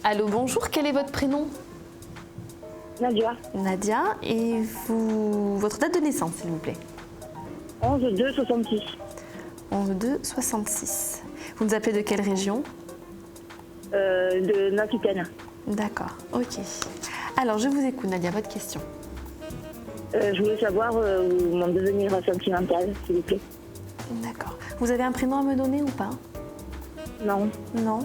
Allô, bonjour, quel est votre prénom? Nadia, Nadia, et votre date de naissance, s'il vous plaît? 11-2-66. 11-2-66. Vous nous appelez de quelle région? De Aquitaine. D'accord, ok. Alors, je vous écoute, Nadia, votre question. Je voulais savoir mon devenir sentimental, s'il vous plaît. D'accord. Vous avez un prénom à me donner ou pas? Non. Non.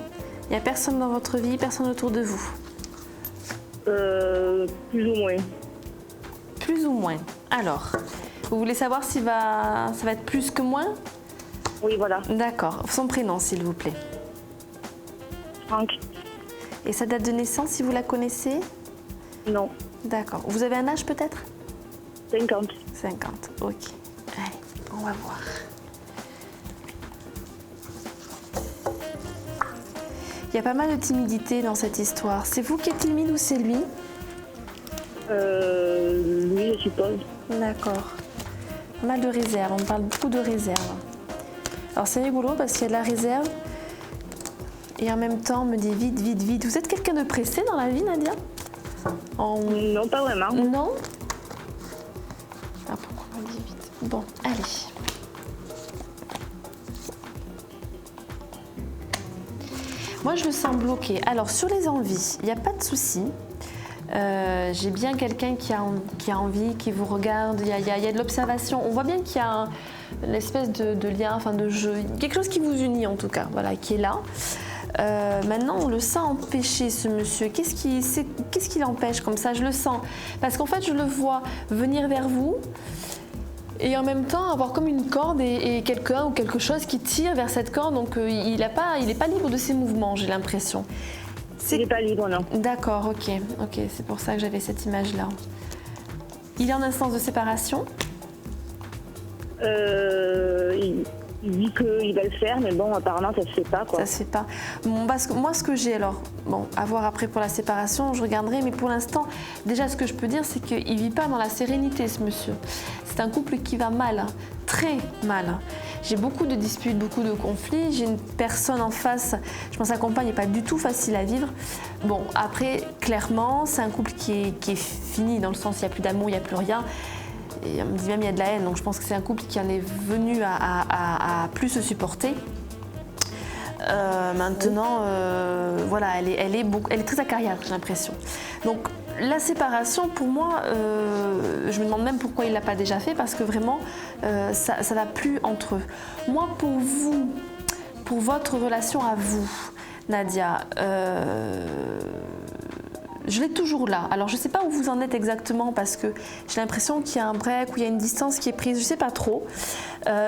Il n'y a personne dans votre vie, personne autour de vous? Plus ou moins. Plus ou moins. Alors, vous voulez savoir si ça va être plus que moins? Oui, voilà. D'accord. Son prénom, s'il vous plaît. Franck. Et sa date de naissance, si vous la connaissez? Non. D'accord. Vous avez un âge peut-être? 50. 50, ok. Allez, on va voir. Il y a pas mal de timidité dans cette histoire. C'est vous qui êtes timide ou c'est lui? Lui, je suppose. D'accord. Pas mal de réserve, on parle beaucoup de réserve. Alors c'est rigolo parce qu'il y a de la réserve et en même temps on me dit vite, vite, vite. Vous êtes quelqu'un de pressé dans la vie, Nadia? Non, pas vraiment. Non? Ah, pourquoi on me dit vite? Bon, allez. Moi, je me sens bloquée. Alors, sur les envies, il n'y a pas de souci. J'ai bien quelqu'un qui a envie, qui vous regarde. Il y a de l'observation. On voit bien qu'il y a une espèce de lien, enfin de jeu. Quelque chose qui vous unit, en tout cas, voilà, qui est là. Maintenant, on le sent empêcher, ce monsieur. Qu'est-ce qui l'empêche comme ça? Je le sens. Parce qu'en fait, je le vois venir vers vous. Et en même temps, avoir comme une corde et quelqu'un ou quelque chose qui tire vers cette corde. Donc, il n'est pas libre de ses mouvements, j'ai l'impression. Il n'est pas libre, non. D'accord, ok. C'est pour ça que j'avais cette image-là. Il est en instance de séparation? Il dit qu'il va le faire, mais bon, apparemment, ça se fait pas, quoi. Ça se fait pas. Bon, parce que moi, ce que j'ai alors, bon, à voir après pour la séparation, je regarderai, mais pour l'instant, déjà, ce que je peux dire, c'est qu'il vit pas dans la sérénité, ce monsieur. C'est un couple qui va mal, hein, très mal. J'ai beaucoup de disputes, beaucoup de conflits. J'ai une personne en face, je pense que sa compagne n'est pas du tout facile à vivre. Bon, après, clairement, c'est un couple qui est fini, dans le sens, il n'y a plus d'amour, il n'y a plus rien. Et on me dit même il y a de la haine, donc je pense que c'est un couple qui en est venu à plus se supporter. Maintenant, voilà, elle est très acariâtre, j'ai l'impression. Donc la séparation, pour moi, je me demande même pourquoi il ne l'a pas déjà fait, parce que vraiment, ça ne va plus entre eux. Moi, pour vous, pour votre relation à vous, Nadia, je l'ai toujours là. Alors, je ne sais pas où vous en êtes exactement parce que j'ai l'impression qu'il y a un break ou il y a une distance qui est prise. Je ne sais pas trop.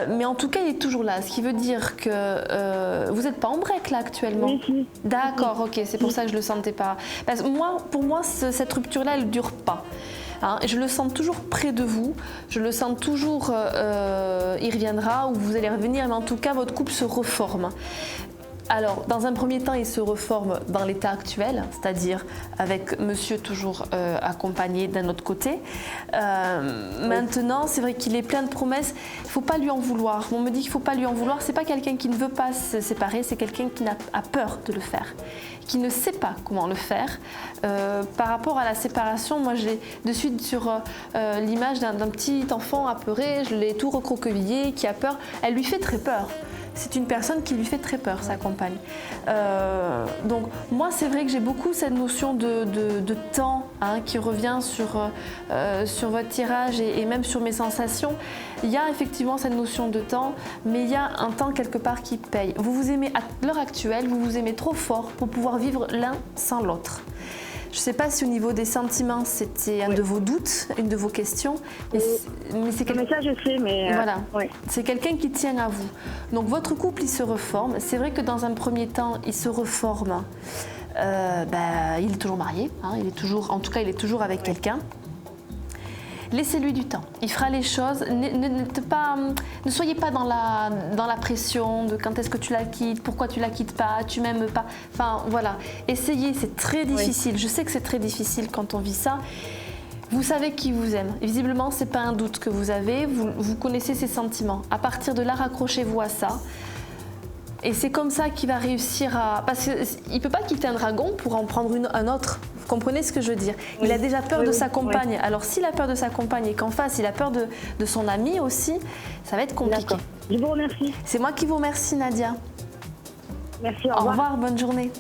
Mais en tout cas, il est toujours là. Ce qui veut dire que vous n'êtes pas en break là actuellement. Oui. D'accord, ok. C'est pour ça que je ne le sentais pas. Parce que pour moi, cette rupture-là, elle ne dure pas. Hein, je le sens toujours près de vous. Je le sens toujours, il reviendra ou vous allez revenir. Mais en tout cas, votre couple se reforme. Alors, dans un premier temps, il se reforme dans l'état actuel, c'est-à-dire avec monsieur toujours accompagné d'un autre côté. Maintenant, c'est vrai qu'il est plein de promesses. Il ne faut pas lui en vouloir. On me dit qu'il ne faut pas lui en vouloir. Ce n'est pas quelqu'un qui ne veut pas se séparer, c'est quelqu'un qui a peur de le faire, qui ne sait pas comment le faire. Par rapport à la séparation, moi, j'ai de suite sur l'image d'un petit enfant apeuré, je l'ai tout recroquevillé, qui a peur. Elle lui fait très peur. C'est une personne qui lui fait très peur, sa compagne. Donc moi, c'est vrai que j'ai beaucoup cette notion de temps qui revient sur votre tirage et même sur mes sensations. Il y a effectivement cette notion de temps, mais il y a un temps quelque part qui paye. Vous vous aimez, à l'heure actuelle, vous vous aimez trop fort pour pouvoir vivre l'un sans l'autre. Je ne sais pas si au niveau des sentiments, c'était un de vos doutes, une de vos questions, mais c'est Mais ça, je sais, mais... Voilà, ouais. c'est quelqu'un qui tient à vous. Donc votre couple, il se reforme. C'est vrai que dans un premier temps, il se reforme. Il est toujours marié, il est toujours, en tout cas, il est toujours avec quelqu'un. Laissez-lui du temps. Il fera les choses. Ne soyez pas dans la pression de quand est-ce que tu la quittes, pourquoi tu la quittes pas, tu m'aimes pas. Enfin, voilà. Essayez, c'est très difficile. Oui. Je sais que c'est très difficile quand on vit ça. Vous savez qui vous aime. Visiblement, ce n'est pas un doute que vous avez. Vous connaissez ses sentiments. À partir de là, raccrochez-vous à ça. Et c'est comme ça qu'il va réussir à... Parce qu'il ne peut pas quitter un dragon pour en prendre un autre. Vous comprenez ce que je veux dire? Il a déjà peur de sa compagne. Oui. Alors s'il a peur de sa compagne et qu'en face il a peur de son ami aussi, ça va être compliqué. Je vous remercie. C'est moi qui vous remercie, Nadia. Merci, au revoir, bonne journée.